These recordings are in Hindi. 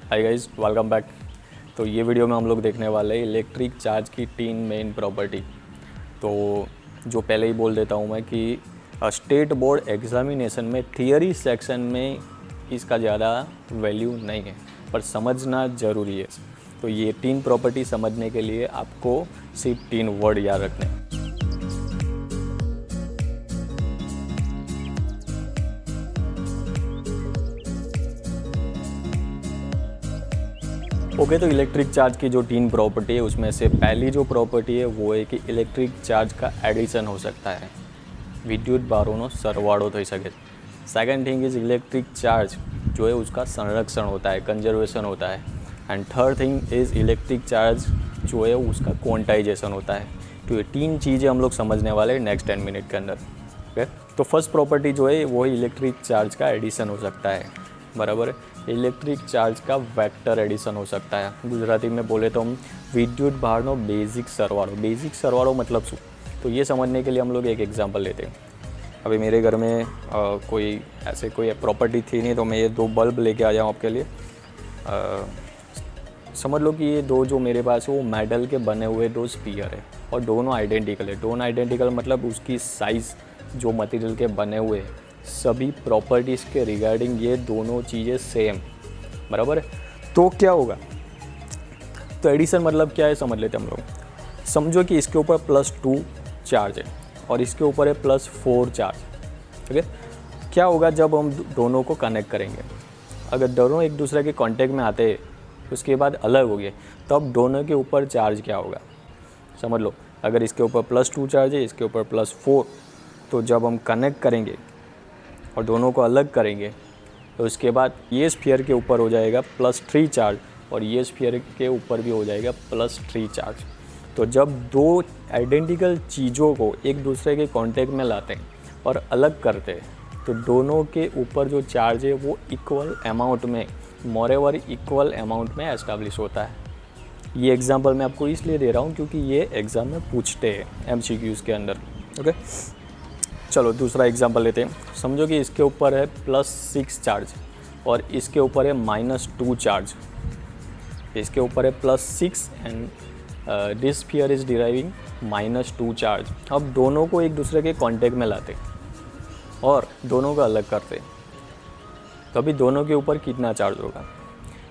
Hi guys, welcome back. तो ये वीडियो में हम लोग देखने वाले हैं इलेक्ट्रिक चार्ज की 3 मेन प्रॉपर्टी। तो जो पहले ही बोल देता हूँ मैं कि स्टेट बोर्ड एग्जामिनेशन में थियरी सेक्शन में इसका ज़्यादा वैल्यू नहीं है, पर समझना ज़रूरी है। तो ये 3 प्रॉपर्टी समझने के लिए आपको सिर्फ 3 वर्ड याद रखने हैं। ओके, तो इलेक्ट्रिक चार्ज की जो 3 प्रॉपर्टी है उसमें से पहली जो प्रॉपर्टी है वो है कि इलेक्ट्रिक चार्ज का एडिशन हो सकता है, विद्युत भारों सरवाड़ो थई सके। Second thing is electric charge जो है उसका संरक्षण होता है, कंजर्वेशन होता है। And third thing is electric charge जो है उसका क्वांटाइजेशन होता है। तो ये 3 चीज़ें हम लोग समझने वाले हैं नेक्स्ट 10 मिनट के अंदर। ओके, तो फर्स्ट प्रॉपर्टी जो है वो इलेक्ट्रिक चार्ज का एडिशन हो सकता है, बराबर है। इलेक्ट्रिक चार्ज का वेक्टर एडिशन हो सकता है। गुजराती में बोले तो हम विद्युत भारनो बेसिक सरवाड़ो। बेसिक सरवाड़ो मतलब शू, तो ये समझने के लिए हम लोग एक एग्जांपल लेते हैं। अभी मेरे घर में कोई प्रॉपर्टी थी नहीं, तो मैं ये 2 बल्ब लेके आ जाऊँ आपके लिए। समझ लो कि ये 2 जो मेरे पास है वो मेटल के बने हुए 2 स्पीयर है और दोनों आइडेंटिकल है। दोनों आइडेंटिकल मतलब उसकी साइज़ जो मटेरियल के बने हुए हैं, सभी प्रॉपर्टीज़ के रिगार्डिंग ये दोनों चीज़ें सेम, बराबर है। तो क्या होगा, तो एडिशन मतलब क्या है समझ लेते हैं हम लोग। समझो कि इसके ऊपर +2 चार्ज है और इसके ऊपर है +4 चार्ज। ठीक है, क्या होगा जब हम दोनों को कनेक्ट करेंगे। अगर दोनों एक दूसरे के कांटेक्ट में आते हैं उसके बाद अलग हो गए, तब दोनों के ऊपर चार्ज क्या होगा समझ लो। अगर इसके ऊपर +2 चार्ज है, इसके ऊपर +4, तो जब हम कनेक्ट करेंगे और दोनों को अलग करेंगे तो उसके बाद ये स्फीयर के ऊपर हो जाएगा +3 चार्ज और ये स्फीयर के ऊपर भी हो जाएगा +3 चार्ज। तो जब 2 आइडेंटिकल चीज़ों को एक दूसरे के कांटेक्ट में लाते हैं और अलग करते हैं, तो दोनों के ऊपर जो चार्ज है वो इक्वल अमाउंट में, मोरेओवर इक्वल अमाउंट में एस्टैब्लिश होता है। ये एग्जांपल मैं आपको इसलिए दे रहा हूँ क्योंकि ये एग्ज़ाम में पूछते हैं MCQs के अंदर। ओके, चलो दूसरा एग्जांपल लेते हैं। समझो कि इसके ऊपर है +6 चार्ज और इसके ऊपर है -2 चार्ज। इसके ऊपर है +6 and this sphere is deriving -2 charge. अब दोनों को एक दूसरे के कांटेक्ट में लाते और दोनों को अलग करते, तो अभी दोनों के ऊपर कितना चार्ज होगा।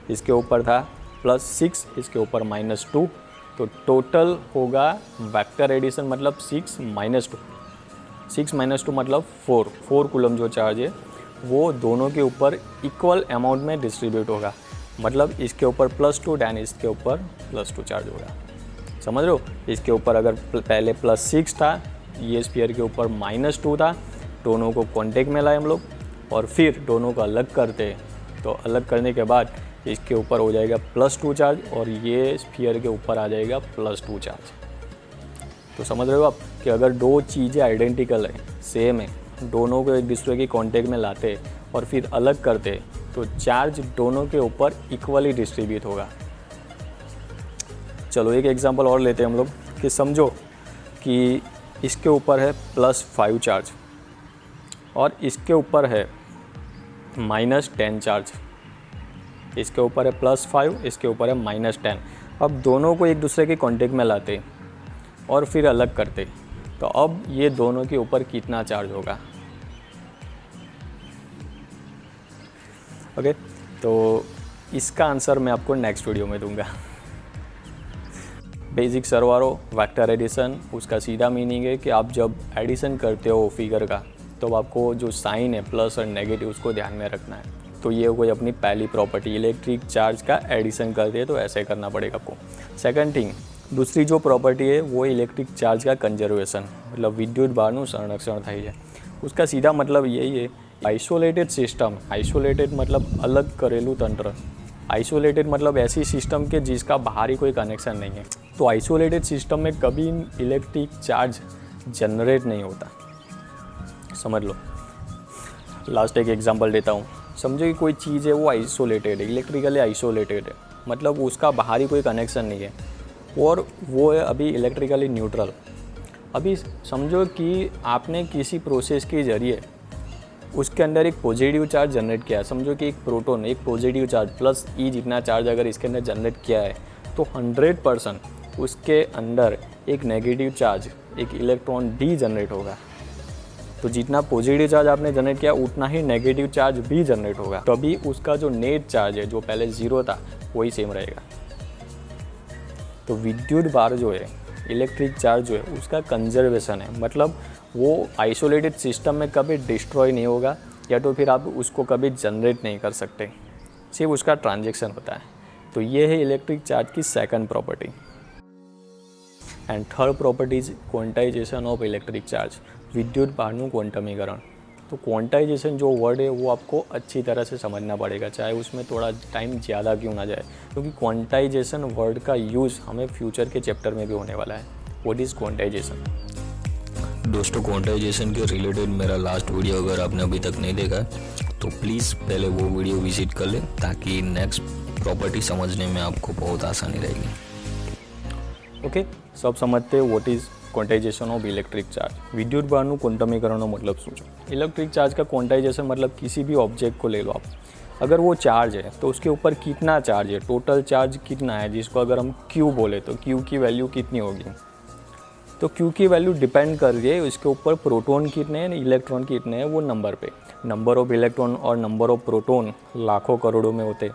इसके ऊपर था +6, इसके ऊपर -2, तो टोटल होगा वेक्टर एडिशन मतलब 6 - 2। 6 - 2 मतलब 4 कूलम जो चार्ज है वो दोनों के ऊपर इक्वल अमाउंट में डिस्ट्रीब्यूट होगा। मतलब इसके ऊपर +2 एंड इसके ऊपर +2 चार्ज होगा, समझ रहे हो। इसके ऊपर अगर पहले +6 था, ये स्फीयर के ऊपर -2 था, दोनों को कॉन्टेक्ट में लाए हम लोग और फिर दोनों को अलग करते, तो अलग करने के बाद इसके ऊपर हो जाएगा +2 चार्ज और ये स्फीयर के ऊपर आ जाएगा +2 चार्ज। तो समझ रहे हो आप कि अगर 2 चीज़ें आइडेंटिकल है, सेम है, दोनों को एक दूसरे के कांटेक्ट में लाते और फिर अलग करते, तो चार्ज दोनों के ऊपर इक्वली डिस्ट्रीब्यूट होगा। चलो एक एग्जांपल और लेते हैं हम लोग कि समझो कि इसके ऊपर है +5 चार्ज और इसके ऊपर है -10 चार्ज। इसके ऊपर है +5, इसके ऊपर है -10। अब दोनों को एक दूसरे के कांटेक्ट में लाते और फिर अलग करते, तो अब ये दोनों के ऊपर कितना चार्ज होगा। ओके, तो इसका आंसर मैं आपको नेक्स्ट वीडियो में दूंगा। बेसिक सरवाड़ो, वेक्टर एडिशन, उसका सीधा मीनिंग है कि आप जब एडिशन करते हो फिगर का, तो आपको जो साइन है प्लस और नेगेटिव उसको ध्यान में रखना है। तो ये कोई अपनी पहली प्रॉपर्टी, इलेक्ट्रिक चार्ज का एडिशन करते हैं तो ऐसे करना पड़ेगा आपको। सेकंड थिंग, दूसरी जो प्रॉपर्टी है वो इलेक्ट्रिक चार्ज का कंजर्वेशन, मतलब विद्युत भारનું संरक्षण થાય છે। उसका सीधा मतलब यही है, आइसोलेटेड सिस्टम। आइसोलेटेड मतलब अलग करेलू तंत्र। आइसोलेटेड मतलब ऐसी सिस्टम के जिसका बाहरी कोई कनेक्शन नहीं है। तो आइसोलेटेड सिस्टम में कभी इलेक्ट्रिक चार्ज जनरेट नहीं होता, समझ लो। लास्ट एक एग्जांपल देता हूँ। समझो कि कोई चीज़ है वो आइसोलेटेड है, इलेक्ट्रिकली आइसोलेटेड है, मतलब उसका बाहरी कोई कनेक्शन नहीं है और वो है अभी इलेक्ट्रिकली न्यूट्रल। अभी समझो कि आपने किसी प्रोसेस के ज़रिए उसके अंदर एक पॉजिटिव चार्ज जनरेट किया है, समझो कि एक प्रोटॉन एक पॉजिटिव चार्ज प्लस ई जितना चार्ज अगर इसके अंदर जनरेट किया है तो 100% उसके अंदर एक नेगेटिव चार्ज एक इलेक्ट्रॉन भी जनरेट होगा। तो जितना पॉजिटिव चार्ज आपने जनरेट किया उतना ही नेगेटिव चार्ज भी जनरेट होगा, तभी उसका जो नेट चार्ज है जो पहले 0 था वही सेम रहेगा। तो विद्युत भार जो है इलेक्ट्रिक चार्ज जो है उसका कंजर्वेशन है, मतलब वो आइसोलेटेड सिस्टम में कभी डिस्ट्रॉय नहीं होगा या तो फिर आप उसको कभी जनरेट नहीं कर सकते, सिर्फ उसका ट्रांजैक्शन होता है। तो ये है इलेक्ट्रिक चार्ज की second property. And third property is quantization of electric charge, विद्युत भारનું क्वांटमीकरण। तो क्वांटाइजेशन जो वर्ड है वो आपको अच्छी तरह से समझना पड़ेगा, चाहे उसमें थोड़ा टाइम ज़्यादा क्यों ना जाए, क्योंकि क्वांटाइजेशन वर्ड का यूज़ हमें फ्यूचर के चैप्टर में भी होने वाला है। What is quantization? दोस्तों, क्वांटाइजेशन के रिलेटेड मेरा लास्ट वीडियो अगर आपने अभी तक नहीं देखा तो प्लीज़ पहले वो वीडियो विजिट कर लें, ताकि नेक्स्ट प्रॉपर्टी समझने में आपको बहुत आसानी रहेगी। ओके, सब समझते हैं what is quantization of electric charge. विद्युत ભારનું ક્વોન્ટમીકરણનો मतलब શું છે? इलेक्ट्रिक चार्ज का क्वांटाइजेशन मतलब किसी भी ऑब्जेक्ट को ले लो आप, अगर वो चार्ज है तो उसके ऊपर कितना चार्ज है, टोटल चार्ज कितना है, जिसको अगर हम Q बोले तो Q की वैल्यू कितनी होगी। तो Q की वैल्यू डिपेंड कर रही है उसके ऊपर प्रोटॉन कितने हैं इलेक्ट्रॉन कितने हैं वो नंबर पे। नंबर ऑफ इलेक्ट्रॉन और नंबर ऑफ प्रोटॉन लाखों करोड़ों में होते,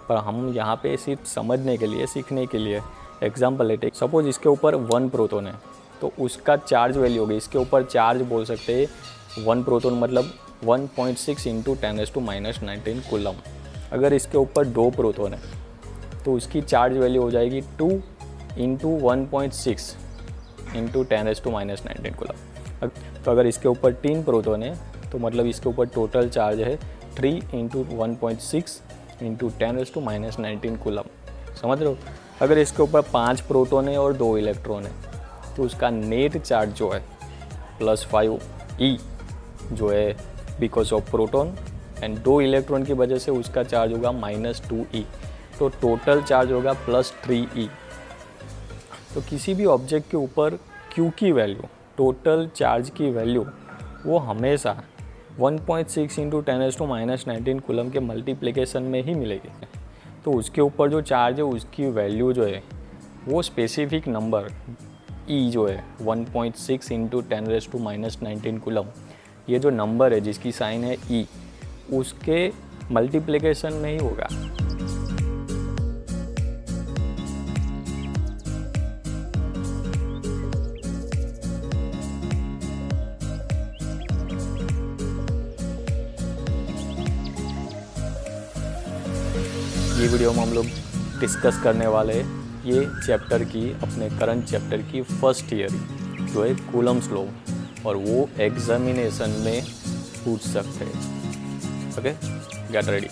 पर हम यहाँ पे सिर्फ समझने के लिए सीखने के लिए एग्जाम्पल लेते। सपोज इसके ऊपर 1 प्रोटॉन है तो उसका चार्ज वैल्यू होगी, इसके ऊपर चार्ज बोल सकते हैं 1 प्रोटॉन मतलब 1.6 इंटू 10⁻⁻19 कूलम। अगर इसके ऊपर 2 प्रोटॉन है तो उसकी चार्ज वैल्यू हो जाएगी 2 इंटू 1.6 इंटू 10⁻⁻19 कूलम। तो अगर इसके ऊपर 3 प्रोटॉन है तो मतलब इसके ऊपर टोटल चार्ज है 3 इंटू 1.6 इंटू 10⁻⁻19 कूलम। समझ रहे हो? अगर इसके ऊपर 5 प्रोटॉन है और 2 इलेक्ट्रॉन है तो उसका नेट चार्ज जो है +5 ई जो है because of proton and 2 electron की वजह से उसका चार्ज होगा -2 ई, तो टोटल चार्ज होगा +3 ई। तो किसी भी ऑब्जेक्ट के ऊपर Q की वैल्यू टोटल चार्ज की वैल्यू वो हमेशा 1.6 इंटू 10⁻⁻19 कूलम के मल्टीप्लिकेशन में ही मिलेगी। तो उसके ऊपर जो चार्ज है उसकी वैल्यू जो है वो स्पेसिफिक नंबर E जो है 1.6 इंटू 10⁻⁻19 कूलम, ये जो नंबर है जिसकी साइन है E उसके मल्टीप्लिकेशन में ही होगा। ये वीडियो में हम लोग डिस्कस करने वाले हैं ये चैप्टर की अपने करंट चैप्टर की फर्स्ट थियरी जो है कूलम्स लॉ, और वो एग्जामिनेशन में पूछ सकते हैं। Okay, get ready.